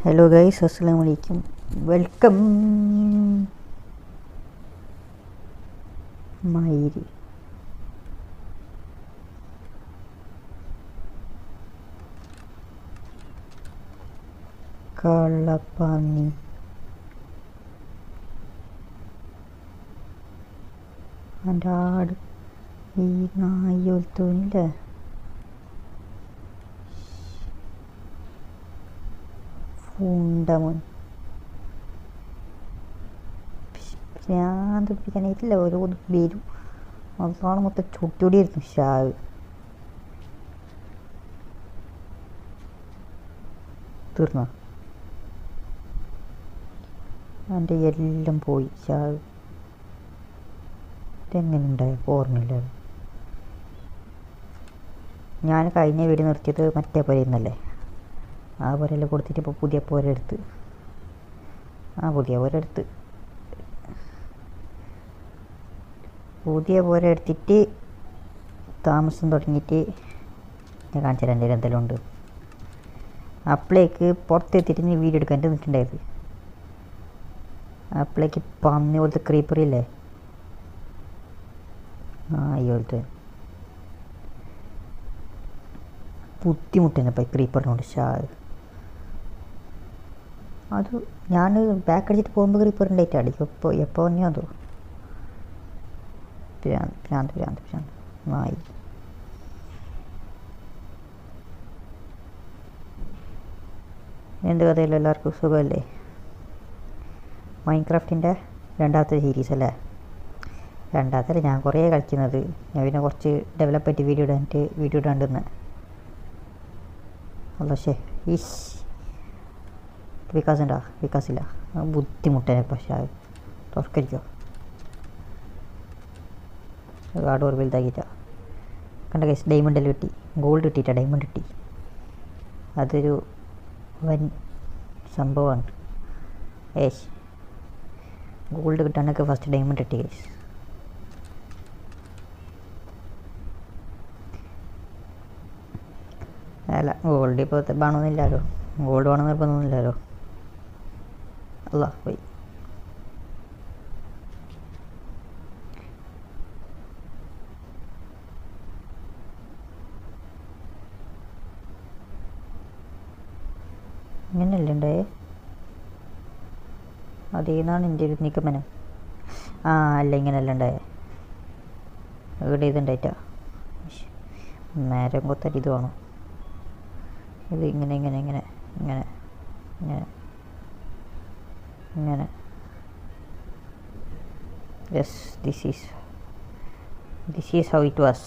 Hello guys, अस्सलाम वालेकुम। Welcome मायरी। കള്ളപ്പാന്നി എൻ്റെ ആട് ഈ നായൊരുത്തോന്നില്ലേ. ഉണ്ടമോൻ ഭ്രാന്ത് പിടിപ്പിക്കാനായിട്ടില്ല. ഓരോന്ന് വരും. അവസാനം മൊത്തം ചുട്ടിയോടിയായിരുന്നു. ഷാവ് തീർന്ന എൻ്റെ എല്ലാം പോയി. ഷാവ് ഇതെങ്ങനെ ഉണ്ടായി ഓർമ്മയില്ല. ഞാൻ കഴിഞ്ഞ വീട് നിർത്തിയത് മറ്റേ പോരെന്നല്ലേ. ആ പോരെല്ലാം കൊടുത്തിട്ട് ഇപ്പോൾ പുതിയ പോരെടുത്ത് പുതിയ പോരെ എടുത്തിട്ട് താമസം തുടങ്ങിയിട്ട് ഞാൻ കാണിച്ചു തരാം. എൻ്റെ എന്തെല്ലാം ഉണ്ട്. അപ്പോഴേക്ക് പുറത്തെത്തിയിട്ട് നീ വീഡിയോ എടുക്കാൻ നിൽക്കണ്ടായത്. അപ്പോഴേക്ക് പന്നി പോലത്തെ ക്രീപ്പറില്ലേ, പോലത്തെ ബുദ്ധിമുട്ടന്നെ ഇപ്പം ക്രീപ്പറിനോട്. അത് ഞാൻ ബാക്ക് അടിച്ചിട്ട് പോകുമ്പോൾ ക്രീപ്പർ ഉണ്ടായിട്ട് അടിക്കും. എപ്പോൾ വന്നെയോ അതോ ഭ്രാന്ത് നായി. എന്ത് കഥയില്ല, എല്ലാവർക്കും സുഖമല്ലേ? മൈൻക്രാഫ്റ്റിൻ്റെ രണ്ടാമത്തെ സീരീസ് അല്ലേ? രണ്ടാമത്തെ ഞാൻ കുറേ കളിക്കുന്നത്. ഞാൻ പിന്നെ കുറച്ച് ഡെവലപ്പായിട്ട് വീഡിയോ ഇടാണ്ടെന്ന്. അല്ല വികാസില്ല. ബുദ്ധിമുട്ടനെ. പക്ഷേ തുറക്കരിക്കോ കാട് ഓർ വലുതാക്കിയിട്ടാ കണ്ട കേസ്. ഡയമണ്ടെല്ലാം കിട്ടി, ഗോൾഡ് കിട്ടിയിട്ടാ. ഡയമണ്ട് കിട്ടി. അതൊരു വൻ സംഭവമാണ്. ഗോൾഡ് കിട്ടാനൊക്കെ ഫസ്റ്റ് ഡയമണ്ട് കിട്ടി കേസ്. അല്ല, ഗോൾഡ് ഇപ്പോൾ വേണമെന്നില്ലല്ലോ. ഗോൾഡ് വേണമെന്ന് നിർബന്ധമൊന്നുമില്ലല്ലോ. അല്ല പോയി. ഇങ്ങനെയല്ലേ ഉണ്ടായേ? അതേന്നാണ് എൻ്റെ ഒരു നിഗമനം. അല്ല, ഇങ്ങനെയല്ല ഉണ്ടായേ. ഇവിടെ ഇതുണ്ടായിട്ടാ. നേരം കൊത്തരി ഇത് വേണം. ഇത് ഇങ്ങനെ yes, this is how it was.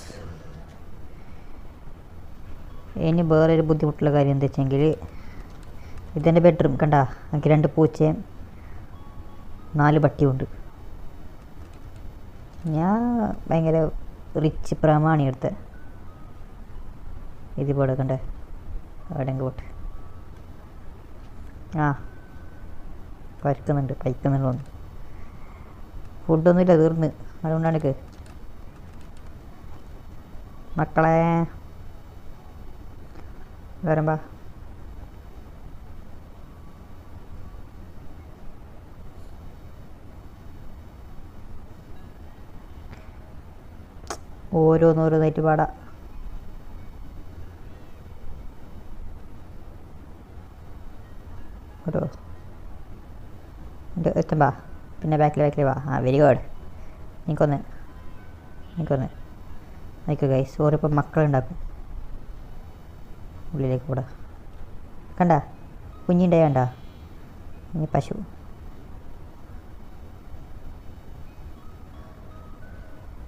ഇനി വേറൊരു ബുദ്ധിമുട്ടുള്ള കാര്യം എന്താ വെച്ചെങ്കിൽ, ഇതെൻ്റെ ബെഡ്റൂം കണ്ട. എനിക്ക് 2 പൂച്ചയും 4 പട്ടിയുണ്ട്. ഞാൻ ഭയങ്കര റിച്ച് പ്രമാണി എടുത്ത. ഇതിപ്പോൾ കണ്ടേ എവിടെയെങ്കിൽ പോട്ട് കഴിക്കുന്നുണ്ടോന്ന്. ഫുഡൊന്നുമില്ല, തീർന്ന്. അതുകൊണ്ടാണ് മക്കളെ വരമ്പാ. ഓരോന്നോരോന്നായിട്ട് പാടാം. ഓരോ എത്തുമ്പാ. പിന്നെ ബാക്കിൽ വാ. Very good. എനിക്കൊന്ന് നോക്കുക ഗൈസ്. ഓരോപ്പം മക്കളുണ്ടാക്കും ഉള്ളിലേക്ക് കൂടെ. കണ്ട കുഞ്ഞിൻ്റെ കണ്ട. ഇനി പശു.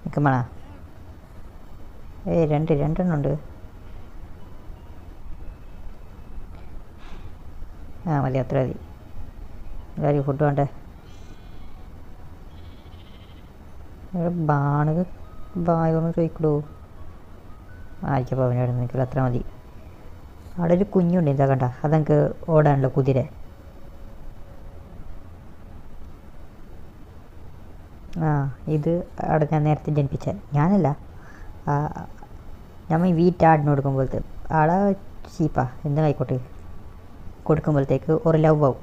നിൽക്കുമ്പോഴാ രണ്ടെണ്ണം ഉണ്ട്. മതി, അത്ര മതി. എല്ലാവരും ഫുഡ് വേണ്ടേ? ബായൊന്ന് ചോദിക്കടോ. ആയിക്കപ്പോൾ അവനോട് നിൽക്കില്ല, അത്ര മതി. അവിടെ ഒരു കുഞ്ഞുണ്ട്. ഇതാ കണ്ട, അതെനിക്ക് ഓടാനുള്ള കുതിര. ഇത് അവിടെ ഞാൻ നേരത്തെ ജനിപ്പിച്ച ഞാനല്ല. നമ്മൾ വീട്ടാടിന് കൊടുക്കുമ്പോഴത്തെ ആടെ ചീപ്പാ. എന്താ ആയിക്കോട്ടെ. കൊടുക്കുമ്പോഴത്തേക്ക് ഒരു ലവ് ആവും.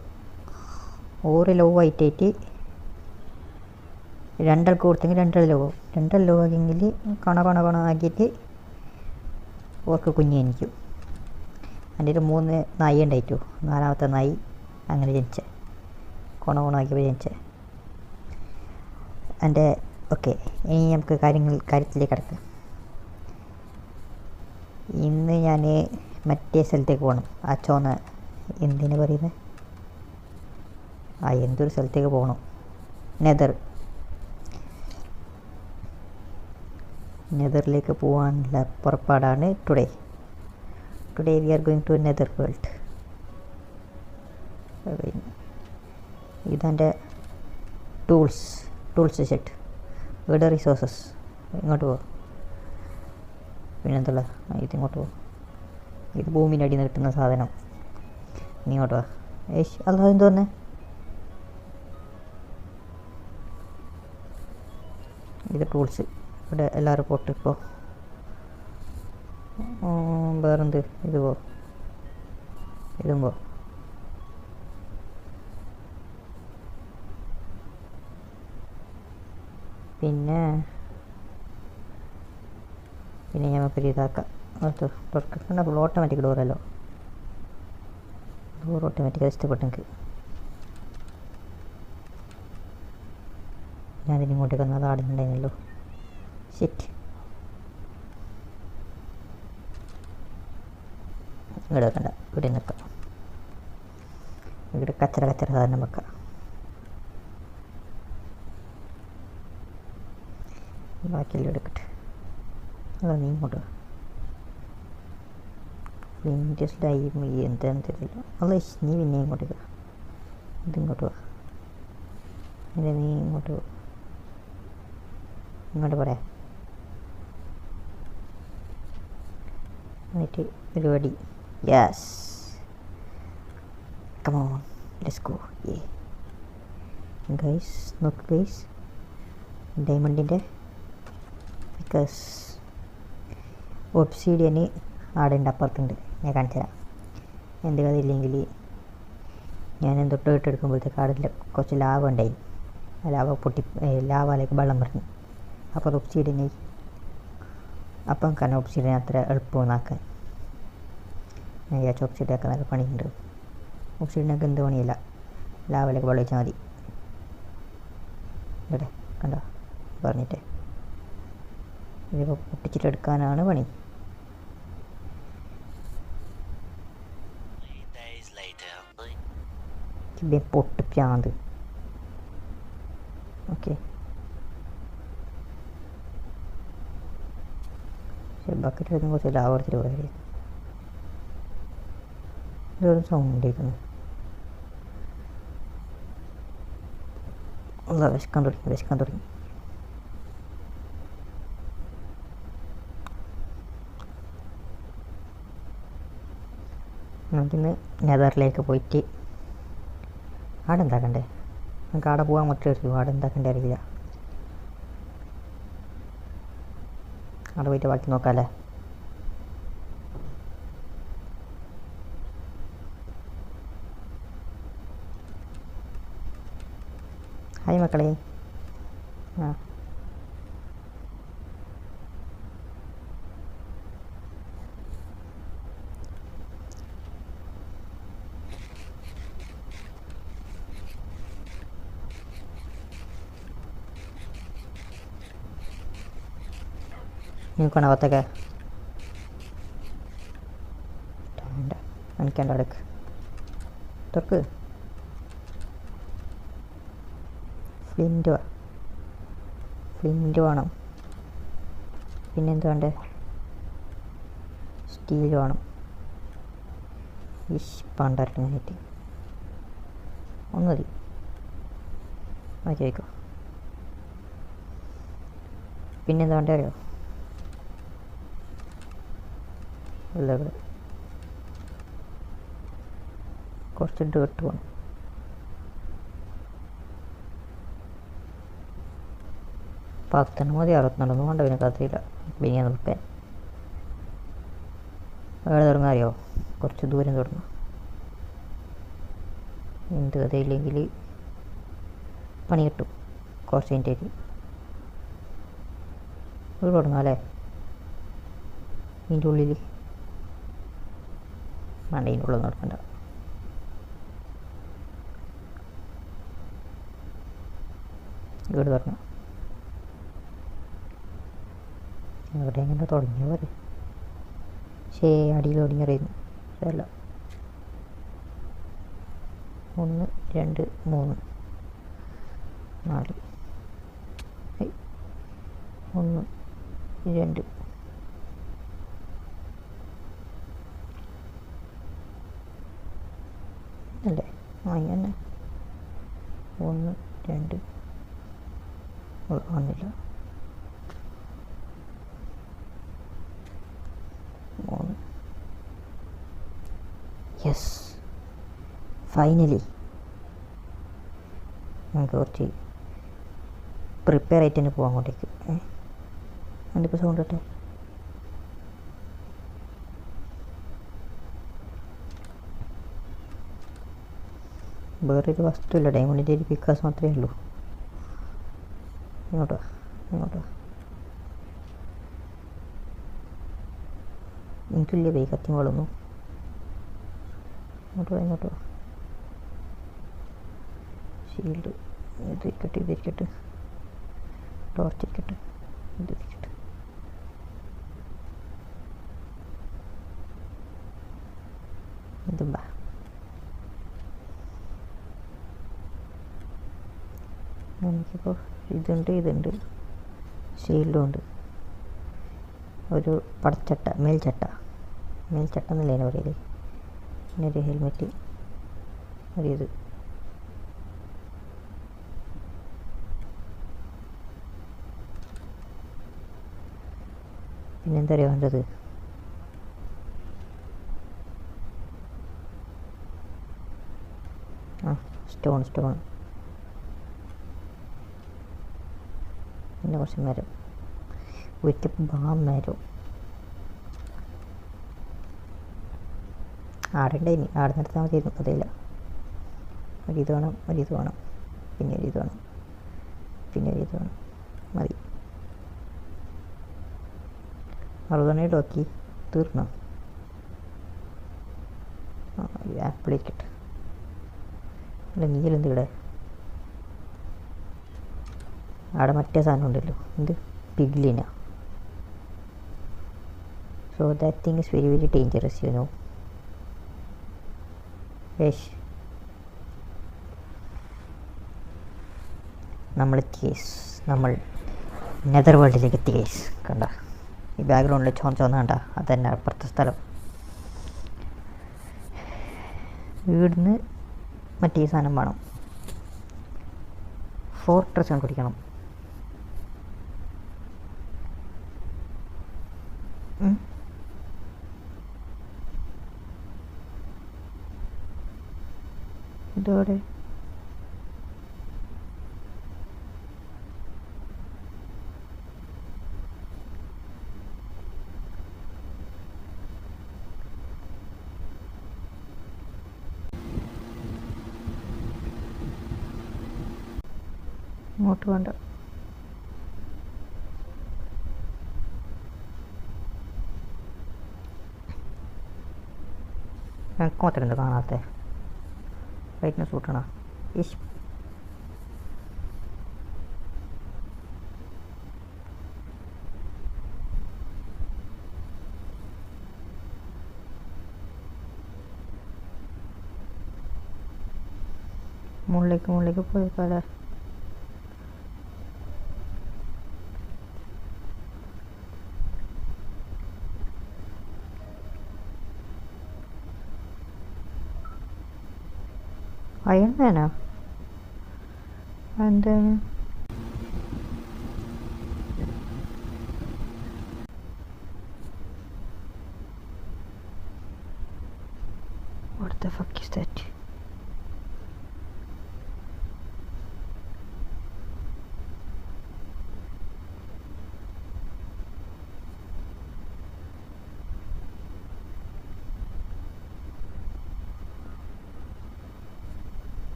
ഒരു ലവ് ആയിട്ടേറ്റ് രണ്ടാൾക്ക് കൊടുത്തെങ്കിൽ രണ്ടാൾ ലവ് ആവും. രണ്ടാൾ ലവ് ആക്കിയെങ്കിൽ കണ ആക്കിയിട്ട് ഓർക്ക് കുഞ്ഞ് ജനിക്കും. എൻ്റെ ഒരു 3 നായി ഉണ്ടായിട്ടു. 4ാമത്തെ നായി അങ്ങനെ ജനിച്ചേ, കൊണാക്കിയപ്പോൾ ജനിച്ചേ. എൻ്റെ ഓക്കെ, ഇനി നമുക്ക് കാര്യത്തിലേക്ക് കിടക്കാം. ഇന്ന് ഞാൻ മറ്റേ സ്ഥലത്തേക്ക് പോകണം. ആ ചോന്ന എന്തിനു പറയുന്നത്, എന്തൊരു സ്ഥലത്തേക്ക് പോകണം. നെതറിലേക്ക് പോകാനുള്ള പുറപ്പാടാണ് today we are going to nether world. ഇതെൻ്റെ ടൂൾസ് സെറ്റ്. ഇവിടെ റിസോഴ്സസ് ഇങ്ങോട്ട് പോകും. പിന്നെന്തല്ല, ഇതിങ്ങോട്ട് പോകും. ഇത് ഭൂമിൻ്റെ അടിയിൽ നിന്ന് കിട്ടുന്ന സാധനം. നീ ഇങ്ങോട്ട് വാ. അല്ലാതെ എന്തോന്നെ ഇത് ടൂൾസ്. ഇവിടെ എല്ലാവരും പോട്ട്. ഇപ്പോൾ വേറെന്ത്, ഇതും പോ. പിന്നെ ഞമ്മക്കൊരു ഇതാക്കാം. തുറക്കണ്ട, ഫുൾ ഓട്ടോമാറ്റിക് ഡോറല്ലോ. ഡോർ ഓട്ടോമാറ്റിക് ഇഷ്ടപ്പെട്ടെങ്കിൽ ഞാനിങ്ങോട്ടേക്ക് വന്നാൽ അത് ആടുന്നുണ്ടായിരുന്നല്ലോ. ഷിറ്റ്. ഇവിടെ വെക്കണ്ട, ഇവിടെ നിൽക്കാം. ഇവിടെ കച്ചറ സാധനം വെക്കാം. ബാക്കിയെല്ലാം എടുക്കട്ടെ. അതാ നീ ഇങ്ങോട്ട് ഇൻട്രസ്റ്റായി എന്താണെന്ന് തരില്ല. അല്ല നീ പിന്നെ ഇങ്ങോട്ടേക്ക് ഇതിങ്ങോട്ട് വാ. അല്ലെ നീ ഇങ്ങോട്ട് പറയാം. എന്നിട്ട് ഒരു വടി. Yes, come on, let's go. Guys നോക്ക് ഗൈസ്, ഡയമണ്ടിൻ്റെ ബിക്കോസ് ഒബ്സീഡിയന് ആടെ ഉണ്ട്, അപ്പുറത്തുണ്ട്. ഞാൻ കാണിച്ചു തരാം. എന്ത് കഥയില്ലെങ്കിൽ ഞാൻ തൊട്ടെടുക്കുമ്പോഴത്തേക്ക് ആടെ കുറച്ച് ലാവ ഉണ്ടായി. ആ ലാവയിലേക്ക് വെള്ളം പറഞ്ഞു. അപ്പോൾ അത് ഒബ്സീഡിയനായി. അപ്പം കാരണം ഒബ്സീഡിയൻ അത്ര എളുപ്പമൊന്നാക്കാൻ ഞാൻ വിചാരിച്ചു. ഒബ്സീഡിയൊക്കെ നല്ല പണിയുണ്ട്. ഒബ്സീഡിയനൊക്കെ എന്ത് പണിയില്ല, ലാവയിലേക്ക് വെള്ളം ഒഴിച്ചാൽ മതി. ഇവിടെ കണ്ടോ പറഞ്ഞിട്ട്. ഇതിപ്പോൾ പൊട്ടിച്ചിട്ടെടുക്കാനാണ് പണി. പൊട്ട് പ്രാന്ത്. ഓക്കെ, ബക്കറ്റ് വരുന്ന കുറച്ച് ലാവെടുത്തിട്ട് പോയാൽ ഇതൊരു സൗണ്ട് കേൾക്കുന്നു. വിശക്കാൻ തുടങ്ങി. നമുക്കിന്ന് നെതറിലേക്ക് പോയിട്ട് ആടെ എന്താക്കണ്ടേ, നമുക്ക് ആടെ പോകാൻ മാത്രമേ അറിയൂ. ആടെ എന്താക്കണ്ടേ അറിയില്ല. അവിടെ പോയിട്ട് ബാക്കി നോക്കാമല്ലേ. ഹായ് മക്കളെ. ആ നിൽക്കണം അകത്തൊക്കെ. എനിക്കണ്ട അടുക്ക് തുറക്ക്. ഫ്ലിൻറ്റ് വേണം. പിന്നെന്ത് വേണ്ടേ, സ്റ്റീൽ വേണം. പണ്ടായിട്ട് ഒന്ന് മതി. മാറ്റി വയ്ക്കോ. പിന്നെന്താ വേണ്ടേ അറിയോ, ഉള്ളത് കുറച്ച് ഡേർട്ട് വേണം. 10 മതി, 64 വേണ്ട. പിന്നെ കത്തിയില്ല. പിന്നെ നമുക്ക് എവിടെ തുടങ്ങാൻ അറിയോ, കുറച്ച് ദൂരം തുടങ്ങാം. എന്ത് കഥയില്ലെങ്കിൽ പണി കിട്ടും. കുറച്ച് കഴിഞ്ഞിട്ട് വീട് തുടങ്ങാം അല്ലേ? ഇതിൻ്റെ ഉള്ളിൽ വേണ്ട, ഇതിൻ്റെ ഉള്ളിൽ നടക്കണ്ട. വീട് തുടങ്ങാം. എവിടെ എങ്ങനെ തുടങ്ങിയ പോലെ അടിയിൽ തുടങ്ങിയറിയുന്നു. അതല്ല, 1 2 3 4 1 2 അല്ലേ? അങ്ങനെ 1 2 വന്നില്ല. 3. യെസ്, ഫൈനലി നമുക്ക് കുറച്ച് പ്രിപ്പയർ ആയിട്ട് തന്നെ പോകാം അങ്ങോട്ടേക്ക്. അതിപ്പോൾ സൗണ്ട് ഇട്ടെ. വേറൊരു വസ്തുവില്ല, ഡയമണ്ടിൻ്റെ ഒരു പിക്കാസ് മാത്രമേ ഉള്ളൂ. ഇങ്ങോട്ടോ ഇങ്ങോട്ടോ എനിക്കില്ലേ പോയി കത്തിമോളൊന്നും. ഇങ്ങോട്ടോ ഷീൽഡ് ഇതിരിക്കട്ടെ, ടോർച്ച് ഇരിക്കട്ടെ, ഇതിരിക്കട്ടെ. ഇതുമ്പാ എനിക്കിപ്പോൾ ഇതുണ്ട്, ഷീൽഡും ഉണ്ട്. ഒരു പടച്ചട്ട, മേൽച്ചട്ട എന്നല്ലേ അതിനെ പറയല്. പിന്നെ ഒരു ഹെൽമെറ്റ്, ഇത് പിന്നെന്താ പറയുക വേണ്ടത്? സ്റ്റോൺ പിന്നെ കുറച്ച് മരം, ഒരിക്കൽ മരം ആടേണ്ടതിന് ആടെ നിർത്താൻ മതിയായിരുന്നു. അതില്ല, ഒരിത് വേണം, പിന്നെ ഒരിത് വേണം, മതി. 60 നോക്കി തീർന്നോ? ആപ്പിൾ ഇരിക്കട്ടെ. അല്ല, നീലെന്ത് ഇവിടെ? അവിടെ മറ്റേ സാധനം ഉണ്ടല്ലോ, എന്ത് പിഗ്ലിന. So that thing is very very dangerous, you know. നമ്മൾ നെതർ വേൾഡിലേക്ക് എത്തി കേസ്. കണ്ട ഈ ബാക്ക്ഗ്രൗണ്ടിൽ ചോന്ന കണ്ട, അത് തന്നെ അപ്പുറത്തെ സ്ഥലം. വീടിന് മറ്റേ സാധനം വേണം, ഫോർട്രസ് കണ്ടുപിടിക്കണം. ഇതോടെ ഇങ്ങോട്ട് വേണ്ട. എനിക്ക് മാത്രം എന്താ കാണാത്ത? brightness കൂട്ടണം. മുകളിലേക്ക് പോയേക്കാലേ. അയൺ മാനാ എന്താണ്? What the fuck is that?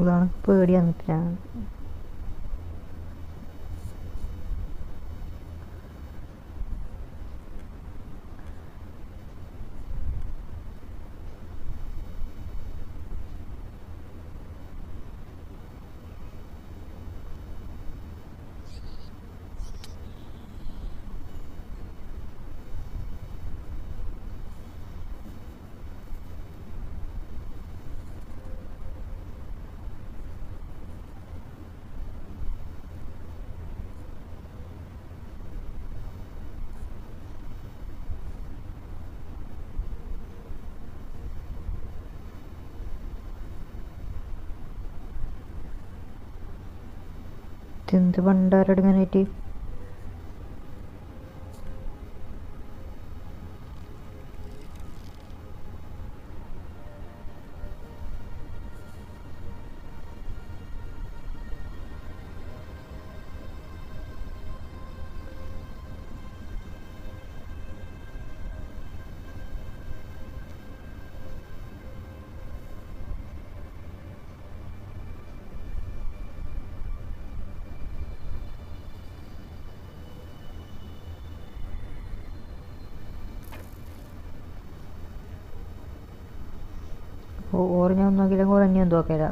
അതാണ് പേടി വന്നിട്ടാണ്. എന്ത് പണ്ടാരടുങ്ങാനായിട്ട് ഓറ് ഞാൻ നോക്കിയില്ലെങ്കിൽ ഓറ് എന്നെ തോക്കല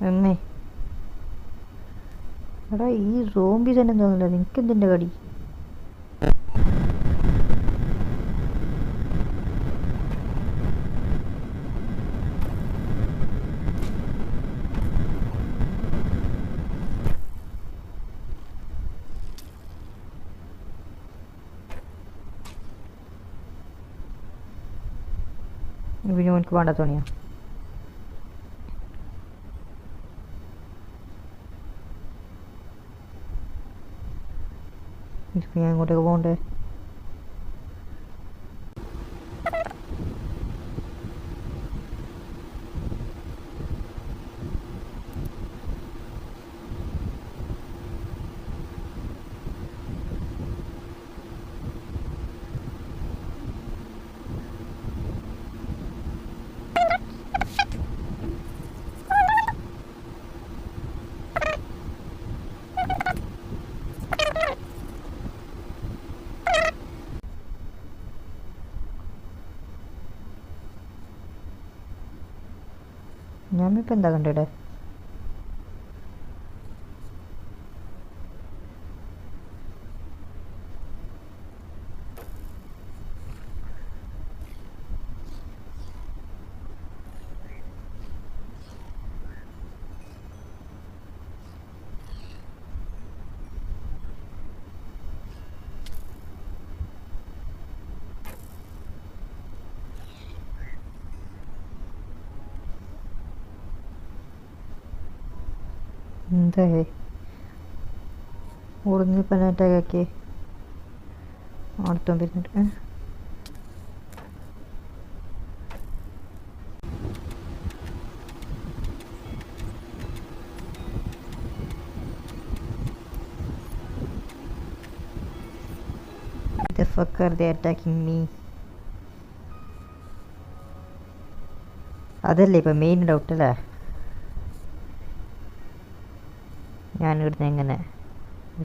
എന്നേ. എടാ ഈ സോംബി തന്നെ തോന്നില്ല, നിനക്ക് എന്തിൻ്റെ കടി? പിന്നെ എനിക്ക് വേണ്ട തോന്നിയാ ഞാൻ ഇങ്ങോട്ടേക്ക് പോകണ്ടേ? ഞാനിപ്പോൾ എന്താ കണ്ടിടെ? എന്താ ഉറങ്ങി പനാറ്റാക്കി അടുത്തോണ്ട് വരുന്നുണ്ട്. The fuck are they attacking me? അതല്ലേ ഇപ്പം മെയിൻ ഡൗട്ട് അല്ലേ? ഞാൻ ഇവിടുന്ന് എങ്ങനെ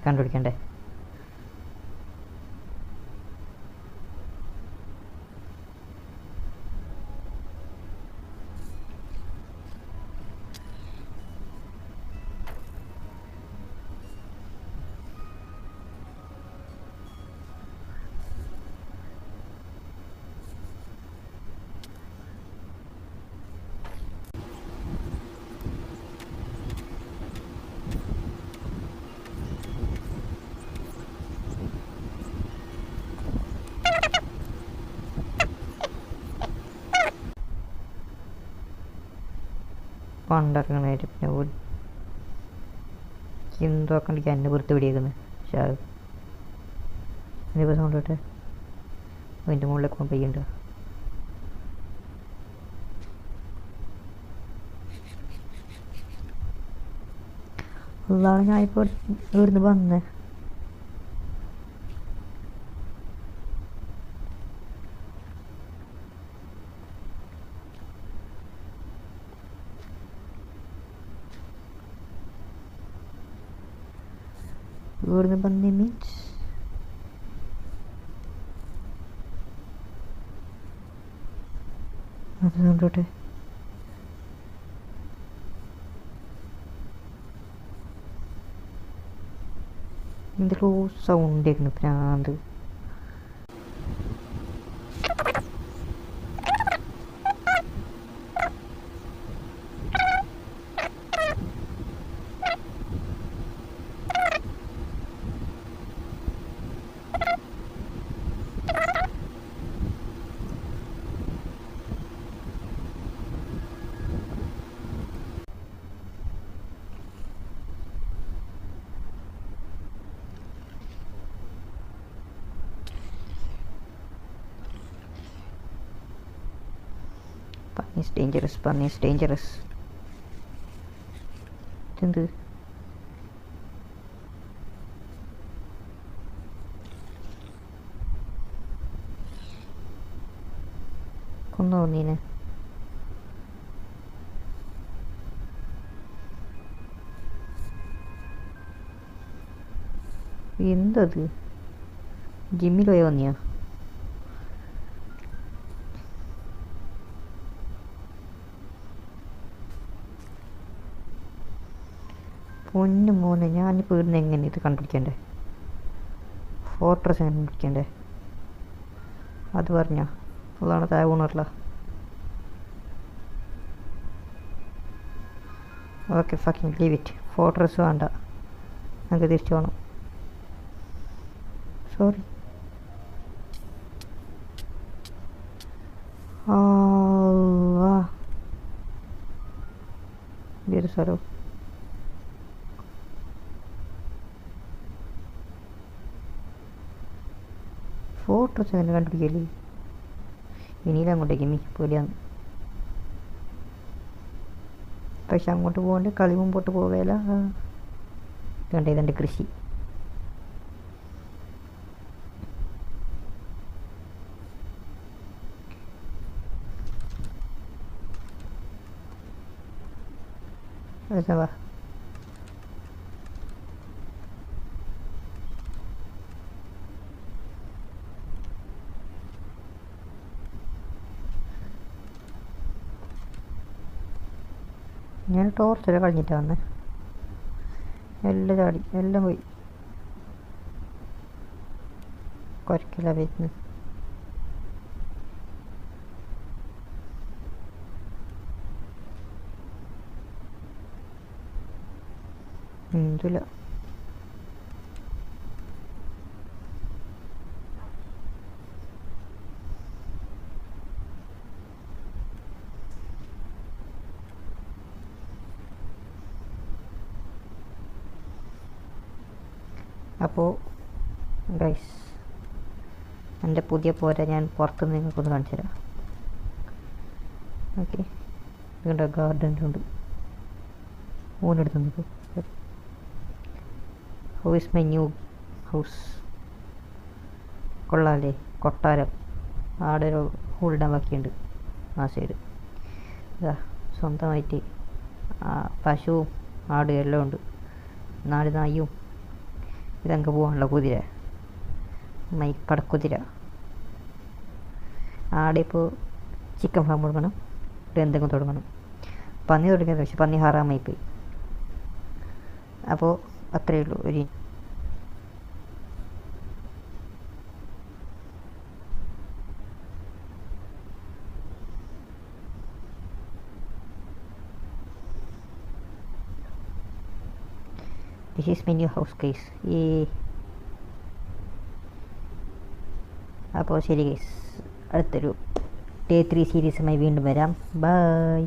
കണ്ടുപിടിക്കണ്ടേ? പണ്ടിറങ്ങണായിട്ട് പിന്നെ എന്തോ കണ്ടിക്കാൻ എന്നെ പുറത്ത് പിടിയേക്കുന്നത്. പക്ഷേ ഇനിയിപ്പോൾ സൗണ്ട് കേട്ടെ അതിൻ്റെ മുകളിലേക്ക് പോകാൻ പെയ്യുണ്ട്. അതാണ് ഞാനിപ്പോൾ ഇവിടുന്ന് വന്നത്. ഇവിടുന്ന് പന്നി മീൻസ് അത് കണ്ടോട്ടെ. എന്തൊരു സൗണ്ട് ആയിരുന്നു പ്രാന്ത്. Bunny is dangerous, bunny is dangerous. എന്ത് കൊന്നോ നീനെ? എന്തത് ജിമ്മിൽ പോയി വന്നിയാ? പൊന്നു മോനെ, ഞാനിപ്പോൾ ഇവിടുന്ന് എങ്ങനെ ഇത് കണ്ടുപിടിക്കണ്ടേ? ഫോർട്രസ് എങ്ങനെ കണ്ടുപിടിക്കണ്ടേ അത് പറഞ്ഞാ? അതാണ് താഴെ ഊണറില്ല. Okay fucking leave it. Fortress വേണ്ട, നമുക്ക് തിരിച്ചു പോകണം. സോറി. ഇതൊരു സ്ഥലം. ഫോട്ടോസ് എങ്ങനെ കണ്ടുപിടിക്കല്ലേ? ഇനിയിലും അങ്ങോട്ടേക്ക് മീ പേടിയാന്ന്. പക്ഷെ അങ്ങോട്ട് പോകണ്ടേ, കളി മുമ്പോട്ട് പോകല. കണ്ടേ ഇതെൻ്റെ കൃഷി. വാ. ഞാൻ ടോർച്ചെല്ലാം കളഞ്ഞിട്ടാണ് വന്നേ. എല്ലാം ചാടി, എല്ലാം പോയി. കുരക്കില്ല വരുന്നു. എന്തില്ല. അപ്പോൾ ഗൈസ്, എൻ്റെ പുതിയ പോര ഞാൻ പുറത്തുനിന്ന് നിങ്ങൾക്കൊന്ന് കാണിച്ചു തരാം. ഓക്കെ, നിങ്ങളുടെ ഗാർഡനിലുണ്ട്. ഊനെടുത്ത് നിൽക്കും. How is my new house? കൊള്ളാമല്ലേ? കൊട്ടാരം. ആടെ ഒരു ഹോളിടാൻ ബാക്കിയുണ്ട് ആ സൈഡ്. ഇതാ സ്വന്തമായിട്ട് പശുവും ആടും എല്ലാം ഉണ്ട്. 4 നായും. ഇതങ്ങ് പോകാനുള്ള കുതിര, മൈക്കടക്കുതിര. ആടെ ഇപ്പോൾ ചിക്കൻ ഫാം തുടങ്ങണം, ഇവിടെ എന്തെങ്കിലും തുടങ്ങണം. പന്നി തുടങ്ങിയത്, പക്ഷെ പന്നി ഹറാമായി പോയി. അപ്പോൾ അത്രയേ ഉള്ളൂ. ഒരു this is my new house guys. അപ്പോൾ ശരി ഗൈസ്, അടുത്തൊരു Day 3 സീരീസുമായി വീണ്ടും വരാം. ബൈ.